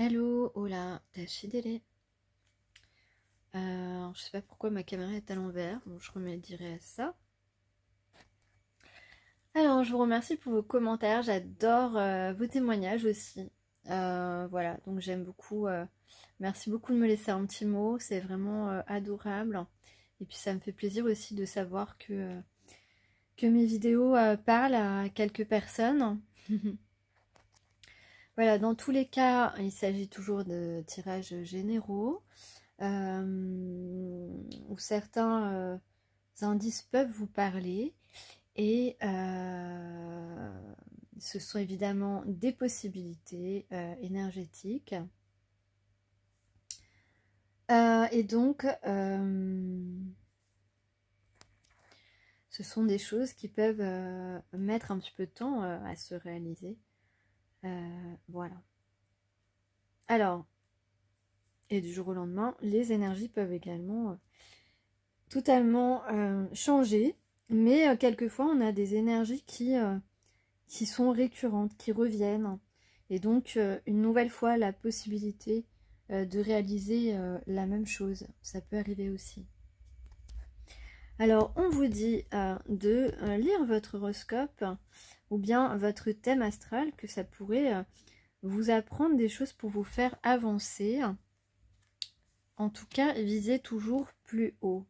Hello, hola, Tachidele. Je sais pas pourquoi ma caméra est à l'envers. Bon, je remédierai à ça. Alors, je vous remercie pour vos commentaires. J'adore vos témoignages aussi. Voilà, donc j'aime beaucoup. Merci beaucoup de me laisser un petit mot. C'est vraiment adorable. Et puis, ça me fait plaisir aussi de savoir que mes vidéos parlent à quelques personnes. Voilà, dans tous les cas, il s'agit toujours de tirages généraux. Où certains indices peuvent vous parler et ce sont évidemment des possibilités énergétiques et donc ce sont des choses qui peuvent mettre un petit peu de temps à se réaliser. Voilà. Alors, et du jour au lendemain, les énergies peuvent également totalement changer, mais quelquefois on a des énergies qui sont récurrentes, qui reviennent, et donc une nouvelle fois la possibilité de réaliser la même chose, ça peut arriver aussi. Alors on vous dit de lire votre horoscope ou bien votre thème astral, que ça pourrait vous apprendre des choses pour vous faire avancer. En tout cas, visez toujours plus haut.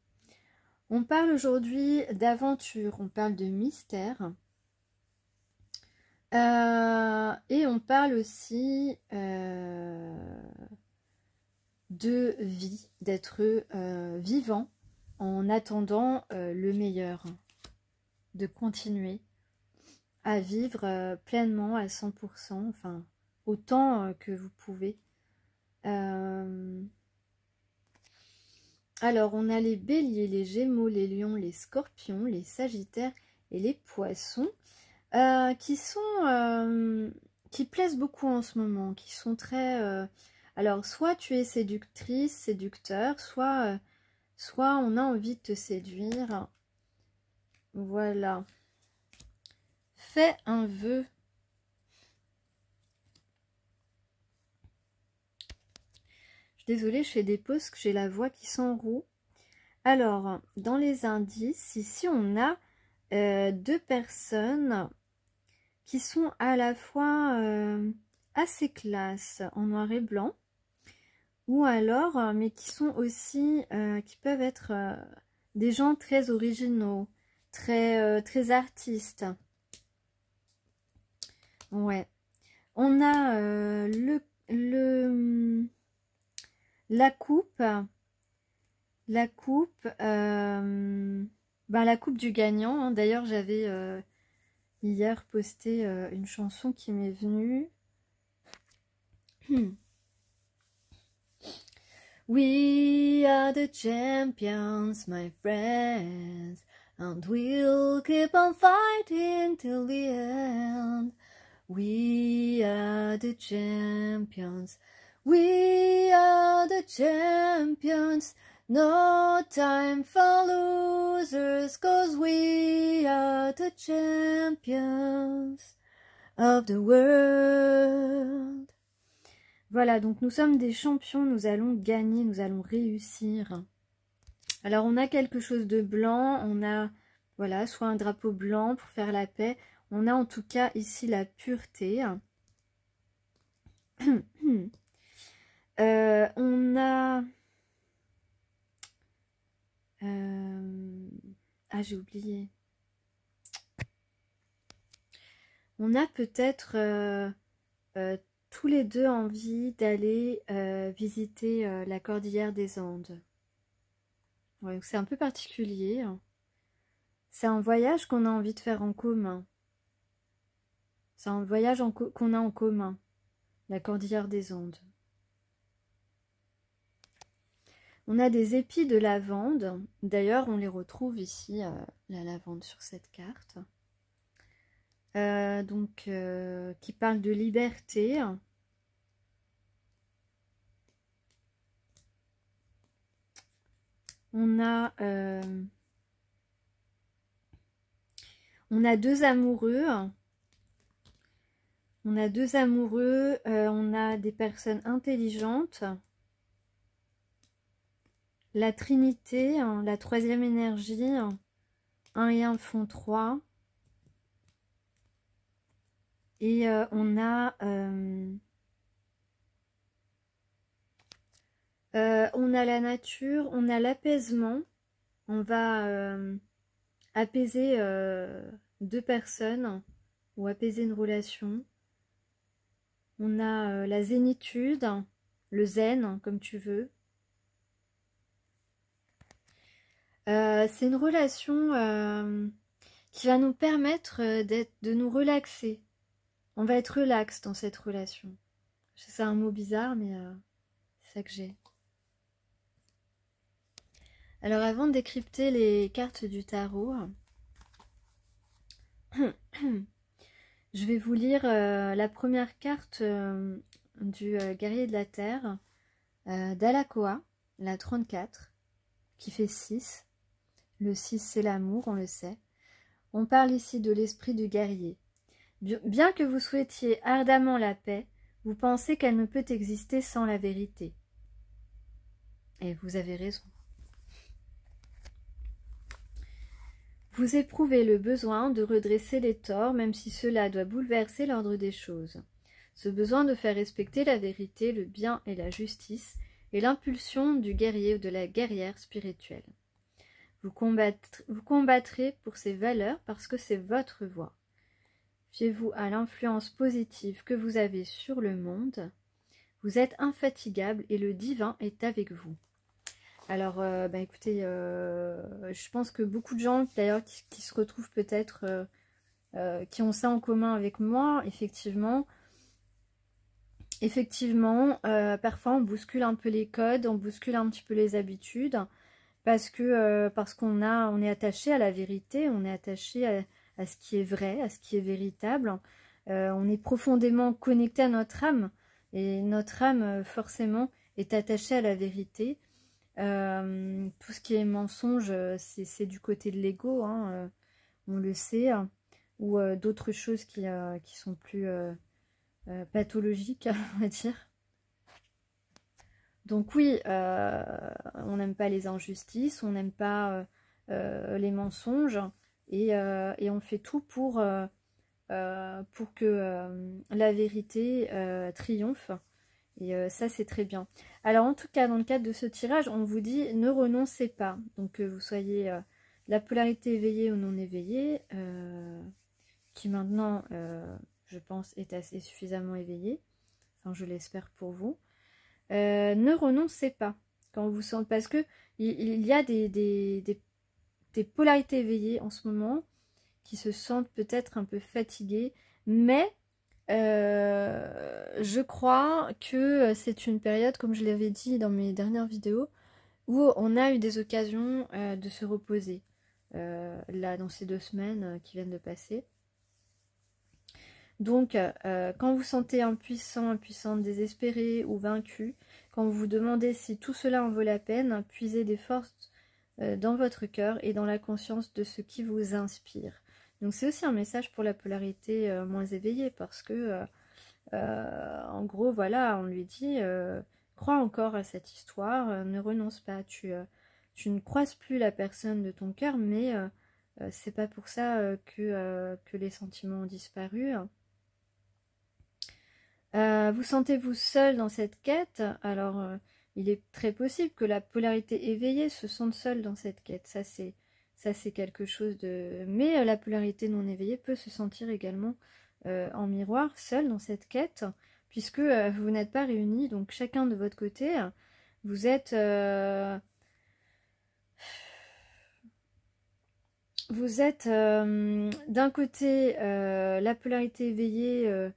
On parle aujourd'hui d'aventure, on parle de mystère. Et on parle aussi de vie, d'être vivant en attendant le meilleur. De continuer à vivre pleinement à 100%, enfin autant que vous pouvez. Alors, on a les béliers, les gémeaux, les lions, les scorpions, les sagittaires et les poissons qui plaisent beaucoup en ce moment, qui sont très... alors, soit tu es séductrice, séducteur, soit on a envie de te séduire. Voilà. Fais un vœu. Désolée, je fais des pauses, que j'ai la voix qui s'enroue. Alors, dans les indices, ici, on a deux personnes qui sont à la fois assez classe, en noir et blanc, ou alors, mais qui sont aussi, qui peuvent être des gens très originaux, très artistes. Ouais. On a la coupe, la coupe du gagnant. Hein. D'ailleurs, j'avais hier posté une chanson qui m'est venue. We are the champions, my friends, and we'll keep on fighting till the end. We are the champions. We are the champions, no time for losers, 'cause we are the champions of the world. Voilà, donc nous sommes des champions, nous allons gagner, nous allons réussir. Alors on a quelque chose de blanc, on a, voilà, soit un drapeau blanc pour faire la paix. On a en tout cas ici la pureté. On a... Ah, j'ai oublié. On a peut-être tous les deux envie d'aller visiter la Cordillère des Andes. Ouais, c'est un peu particulier. C'est un voyage qu'on a envie de faire en commun. C'est un voyage qu'on a en commun. La Cordillère des Andes. On a des épis de lavande. D'ailleurs, on les retrouve ici, la lavande sur cette carte. Qui parle de liberté. On a deux amoureux. On a deux amoureux, on a des personnes intelligentes. La Trinité, hein, la troisième énergie, 1 et 1 font 3. Et on a la nature, on a l'apaisement. On va apaiser deux personnes ou apaiser une relation. On a la zénitude, le zen, comme tu veux. C'est une relation qui va nous permettre de nous relaxer. On va être relax dans cette relation. C'est un mot bizarre, mais c'est ça que j'ai. Alors avant de décrypter les cartes du tarot, je vais vous lire la première carte du guerrier de la terre, d'Alakoa, la 34, qui fait 6. Le 6 c'est l'amour, on le sait. On parle ici de l'esprit du guerrier. Bien que vous souhaitiez ardemment la paix, vous pensez qu'elle ne peut exister sans la vérité. Et vous avez raison. Vous éprouvez le besoin de redresser les torts, même si cela doit bouleverser l'ordre des choses. Ce besoin de faire respecter la vérité, le bien et la justice est l'impulsion du guerrier ou de la guerrière spirituelle. Vous combattrez pour ces valeurs parce que c'est votre voie. Fiez-vous à l'influence positive que vous avez sur le monde. Vous êtes infatigable et le divin est avec vous. Alors, écoutez, je pense que beaucoup de gens, d'ailleurs, qui se retrouvent peut-être, qui ont ça en commun avec moi, effectivement, parfois on bouscule un peu les codes, on bouscule un petit peu les habitudes, parce qu'on est attaché à la vérité, on est attaché à ce qui est vrai, à ce qui est véritable. On est profondément connecté à notre âme, et notre âme, forcément, est attachée à la vérité. Tout ce qui est mensonge, c'est du côté de l'ego, hein, on le sait, hein, ou d'autres choses qui sont plus pathologiques, on va dire. Donc oui, on n'aime pas les injustices, on n'aime pas les mensonges, et on fait tout pour que la vérité triomphe. Et ça, c'est très bien. Alors, en tout cas, dans le cadre de ce tirage, on vous dit ne renoncez pas. Donc, que vous soyez la polarité éveillée ou non éveillée, qui maintenant, je pense, est assez suffisamment éveillée. Enfin, je l'espère pour vous. Ne renoncez pas. Quand vous sentez, parce que il y a des polarités éveillées en ce moment qui se sentent peut-être un peu fatiguées, mais je crois que c'est une période, comme je l'avais dit dans mes dernières vidéos, où on a eu des occasions de se reposer, là dans ces 2 semaines qui viennent de passer. Donc quand vous sentez impuissant, impuissante, désespéré ou vaincu, quand vous vous demandez si tout cela en vaut la peine, puisez des forces dans votre cœur et dans la conscience de ce qui vous inspire. Donc c'est aussi un message pour la polarité moins éveillée, parce que en gros, voilà, on lui dit crois encore à cette histoire, ne renonce pas, tu ne croises plus la personne de ton cœur, mais c'est pas pour ça que les sentiments ont disparu. Vous sentez-vous seul dans cette quête? Alors il est très possible que la polarité éveillée se sente seule dans cette quête, ça c'est quelque chose de... Mais la polarité non éveillée peut se sentir également en miroir, seule dans cette quête, puisque vous n'êtes pas réunis, donc chacun de votre côté, vous êtes... d'un côté, la polarité éveillée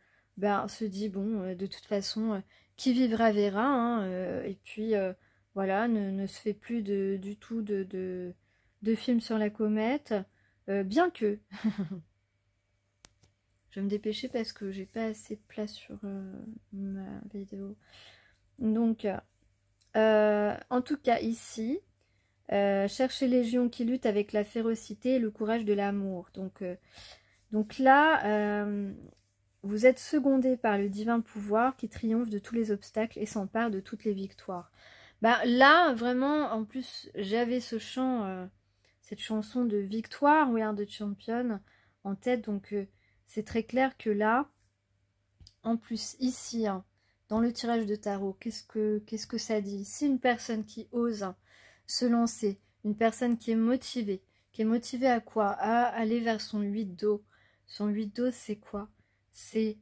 se dit, bon, de toute façon, qui vivra verra, hein, et puis voilà, ne se fait plus du tout de films sur la comète, bien que... Je vais me dépêcher parce que j'ai pas assez de place sur ma vidéo. Donc, en tout cas ici, cherchez légion qui lutte avec la férocité et le courage de l'amour. Donc là, vous êtes secondé par le divin pouvoir qui triomphe de tous les obstacles et s'empare de toutes les victoires. Bah, là, vraiment, en plus, j'avais ce chant, cette chanson de victoire, We Are the Champion, en tête. Donc, c'est très clair que là, en plus, ici, hein, dans le tirage de tarot, qu'est-ce que ça dit? Si une personne qui ose se lancer, une personne qui est motivée à quoi? À aller vers son 8 d'eau. Son 8 d'eau, c'est quoi? C'est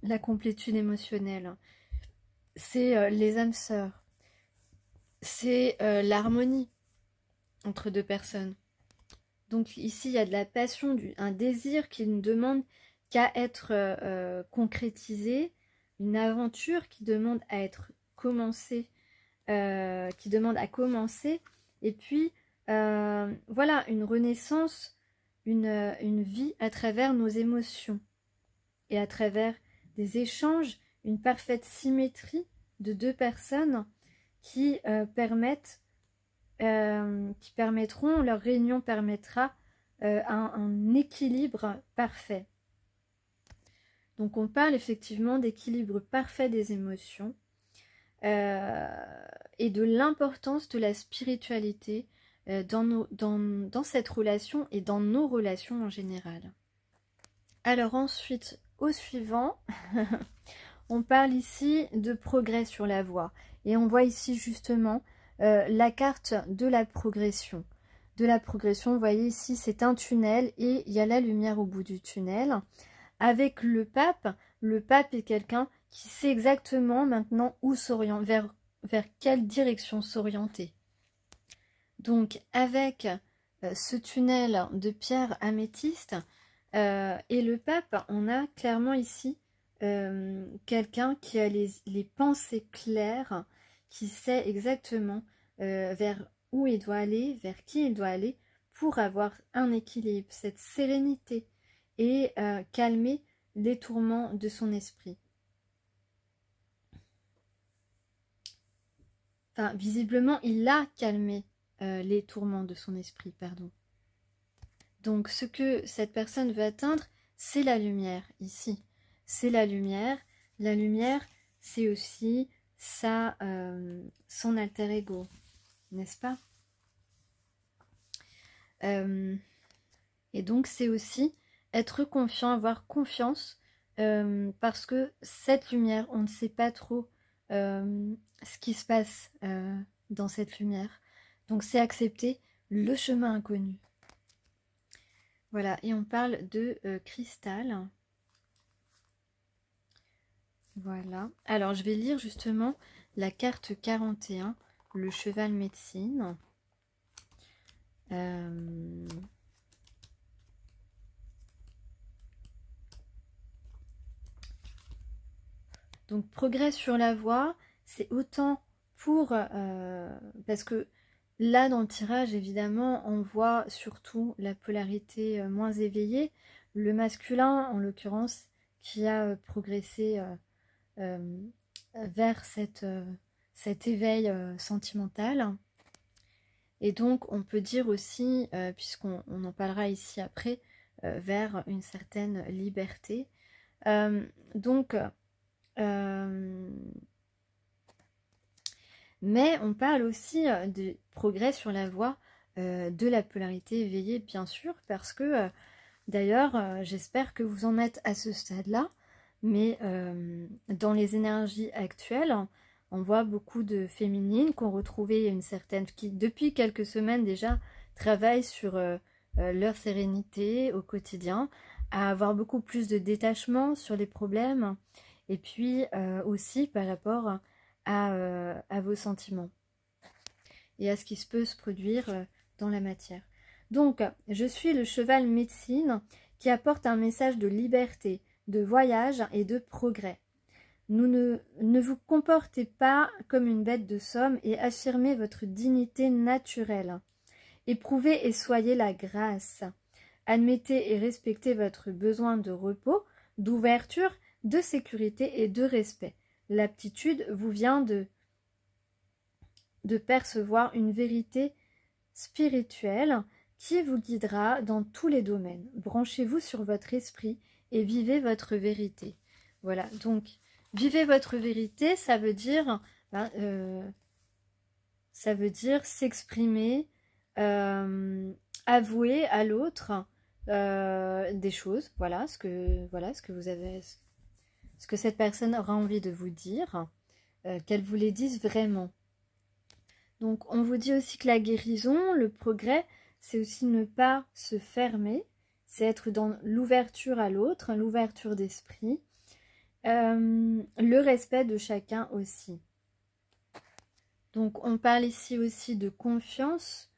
la complétude émotionnelle. C'est les âmes sœurs. C'est l'harmonie entre deux personnes. Donc ici, il y a de la passion, un désir qui ne demande qu'à être concrétisé, une aventure qui demande à être commencée, qui demande à commencer, et puis voilà, une renaissance, une vie à travers nos émotions, et à travers des échanges, une parfaite symétrie de deux personnes qui permettront, leur réunion permettra un équilibre parfait. Donc on parle effectivement d'équilibre parfait des émotions et de l'importance de la spiritualité dans cette relation et dans nos relations en général. Alors ensuite, au suivant, on parle ici de progrès sur la voie. Et on voit ici justement la carte de la progression. Vous voyez ici, c'est un tunnel et il y a la lumière au bout du tunnel. Avec le pape est quelqu'un qui sait exactement maintenant où s'orienter, vers quelle direction s'orienter. Donc avec ce tunnel de pierre améthyste et le pape, on a clairement ici quelqu'un qui a les pensées claires, qui sait exactement vers où il doit aller, vers qui il doit aller pour avoir un équilibre, cette sérénité et calmer les tourments de son esprit. Enfin, visiblement, il a calmé les tourments de son esprit, pardon. Donc, ce que cette personne veut atteindre, c'est la lumière, ici. C'est la lumière. La lumière, c'est aussi son alter ego, n'est-ce pas? Et donc, c'est aussi être confiant, avoir confiance, parce que cette lumière, on ne sait pas trop ce qui se passe dans cette lumière. Donc, c'est accepter le chemin inconnu. Voilà, et on parle de cristal. Voilà. Alors, je vais lire justement la carte 41, le cheval médecine. Donc, progrès sur la voie, c'est autant pour... parce que là, dans le tirage, évidemment, on voit surtout la polarité moins éveillée. Le masculin, en l'occurrence, qui a progressé vers cet éveil sentimental. Et donc, on peut dire aussi, puisqu'on en parlera ici après, vers une certaine liberté. Mais on parle aussi de progrès sur la voie de la polarité éveillée, bien sûr, parce que, d'ailleurs, j'espère que vous en êtes à ce stade-là, mais dans les énergies actuelles, on voit beaucoup de féminines qui ont retrouvé une certaine... qui, depuis quelques semaines déjà, travaillent sur leur sérénité au quotidien, à avoir beaucoup plus de détachement sur les problèmes, et puis aussi par rapport à vos sentiments et à ce qui peut se produire dans la matière. Donc, je suis le cheval médecine qui apporte un message de liberté, de voyage et de progrès. Ne vous comportez pas comme une bête de somme et affirmez votre dignité naturelle. Éprouvez et soyez la grâce. Admettez et respectez votre besoin de repos, d'ouverture, de sécurité et de respect. L'aptitude vous vient de percevoir une vérité spirituelle qui vous guidera dans tous les domaines. Branchez-vous sur votre esprit et vivez votre vérité. Voilà, donc vivez votre vérité, ça veut dire s'exprimer, avouer à l'autre des choses, voilà ce que vous avez, ce que cette personne aura envie de vous dire, qu'elle vous les dise vraiment. Donc on vous dit aussi que la guérison, le progrès, c'est aussi ne pas se fermer, c'est être dans l'ouverture à l'autre, l'ouverture d'esprit, le respect de chacun aussi. Donc on parle ici aussi de confiance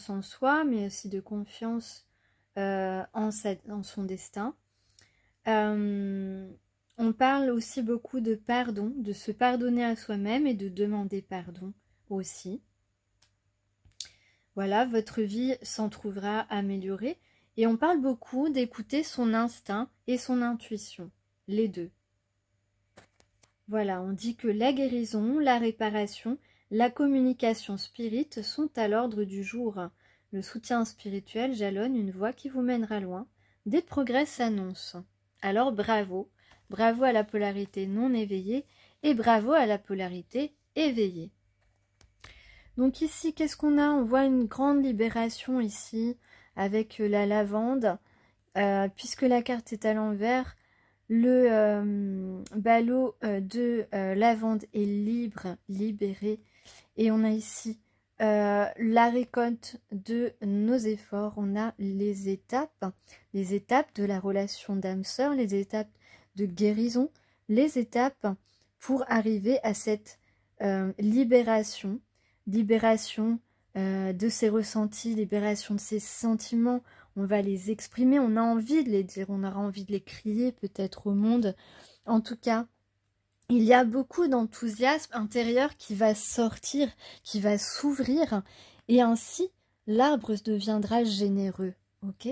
en soi, mais aussi de confiance en son destin. On parle aussi beaucoup de pardon, de se pardonner à soi-même et de demander pardon aussi. Voilà, votre vie s'en trouvera améliorée. Et on parle beaucoup d'écouter son instinct et son intuition, les deux. Voilà, on dit que la guérison, la réparation, la communication spirite sont à l'ordre du jour. Le soutien spirituel jalonne une voie qui vous mènera loin. Des progrès s'annoncent. Alors bravo, bravo à la polarité non éveillée et bravo à la polarité éveillée. Donc ici, qu'est-ce qu'on a? On voit une grande libération ici avec la lavande, puisque la carte est à l'envers. Le ballot de lavande est libre, libéré. Et on a ici la récolte de nos efforts. On a les étapes de la relation d'âme-sœur, les étapes de guérison, les étapes pour arriver à cette libération de ses ressentis, libération de ses sentiments. On va les exprimer, on a envie de les dire, on aura envie de les crier peut-être au monde. En tout cas, il y a beaucoup d'enthousiasme intérieur qui va sortir, qui va s'ouvrir, et ainsi l'arbre deviendra généreux. Ok?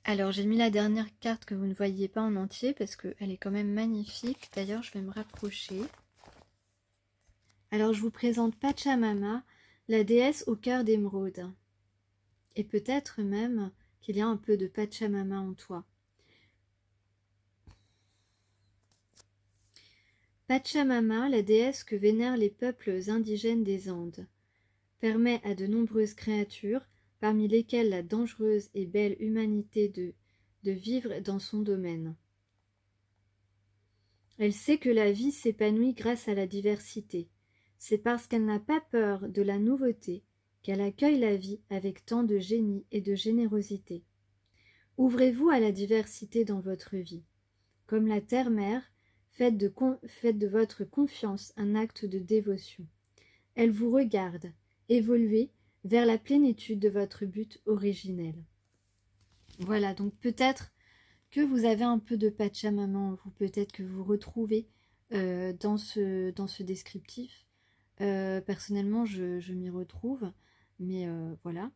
Alors j'ai mis la dernière carte que vous ne voyez pas en entier parce qu'elle est quand même magnifique. D'ailleurs, je vais me rapprocher. Alors je vous présente Pachamama, la déesse au cœur d'émeraude. Et peut-être même qu'il y a un peu de Pachamama en toi. Pachamama, la déesse que vénèrent les peuples indigènes des Andes, permet à de nombreuses créatures, parmi lesquelles la dangereuse et belle humanité de vivre dans son domaine. Elle sait que la vie s'épanouit grâce à la diversité. C'est parce qu'elle n'a pas peur de la nouveauté qu'elle accueille la vie avec tant de génie et de générosité. Ouvrez-vous à la diversité dans votre vie. Comme la terre-mère, faites de votre confiance un acte de dévotion. Elle vous regarde, évoluez vers la plénitude de votre but originel. Voilà, donc peut-être que vous avez un peu de Pachamama en vous, peut-être que vous retrouvez dans ce descriptif. Personnellement, je m'y retrouve, mais voilà.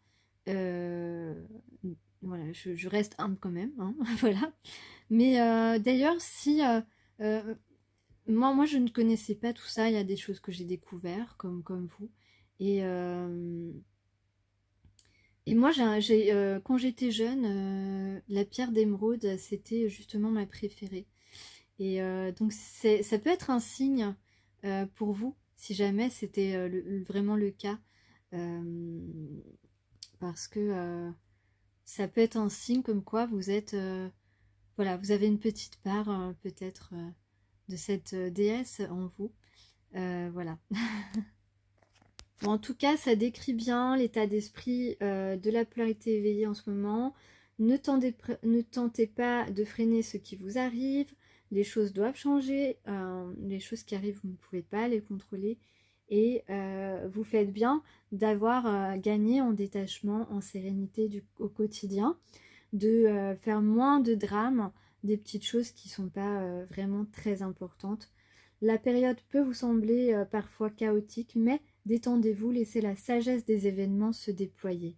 Voilà, je reste humble quand même, hein, voilà. Mais d'ailleurs, si moi je ne connaissais pas tout ça, il y a des choses que j'ai découvertes comme vous. Et moi, quand j'étais jeune, la pierre d'émeraude, c'était justement ma préférée. Et donc ça peut être un signe pour vous, si jamais c'était vraiment le cas. Parce que ça peut être un signe comme quoi vous êtes... voilà, vous avez une petite part peut-être de cette déesse en vous. Voilà. Bon, en tout cas, ça décrit bien l'état d'esprit de la polarité éveillée en ce moment. Ne tentez pas de freiner ce qui vous arrive. Les choses doivent changer. Les choses qui arrivent, vous ne pouvez pas les contrôler. Et vous faites bien d'avoir gagné en détachement, en sérénité au quotidien, de faire moins de drames, des petites choses qui ne sont pas vraiment très importantes. La période peut vous sembler parfois chaotique, mais détendez-vous, laissez la sagesse des événements se déployer.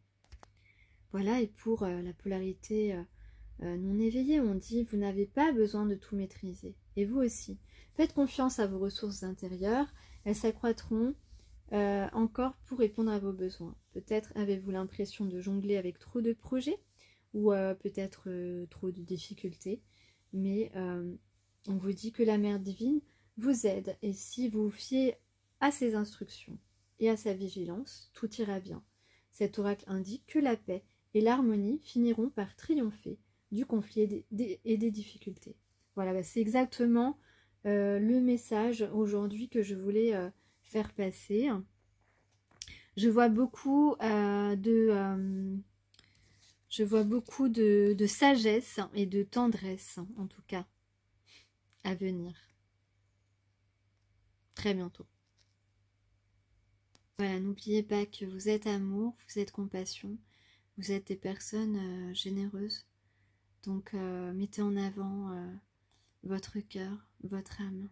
Voilà, et pour la polarité non éveillée, on dit vous n'avez pas besoin de tout maîtriser. Et vous aussi. Faites confiance à vos ressources intérieures, elles s'accroîtront encore pour répondre à vos besoins. Peut-être avez-vous l'impression de jongler avec trop de projets ou peut-être trop de difficultés. Mais on vous dit que la Mère Divine vous aide. Et si vous vous fiez à ses instructions et à sa vigilance, tout ira bien. Cet oracle indique que la paix et l'harmonie finiront par triompher du conflit et des difficultés. Voilà, bah c'est exactement le message aujourd'hui que je voulais faire passer. Je vois beaucoup de sagesse et de tendresse, en tout cas, à venir. Très bientôt. Voilà, n'oubliez pas que vous êtes amour, vous êtes compassion, vous êtes des personnes généreuses. Donc, mettez en avant votre cœur, votre âme.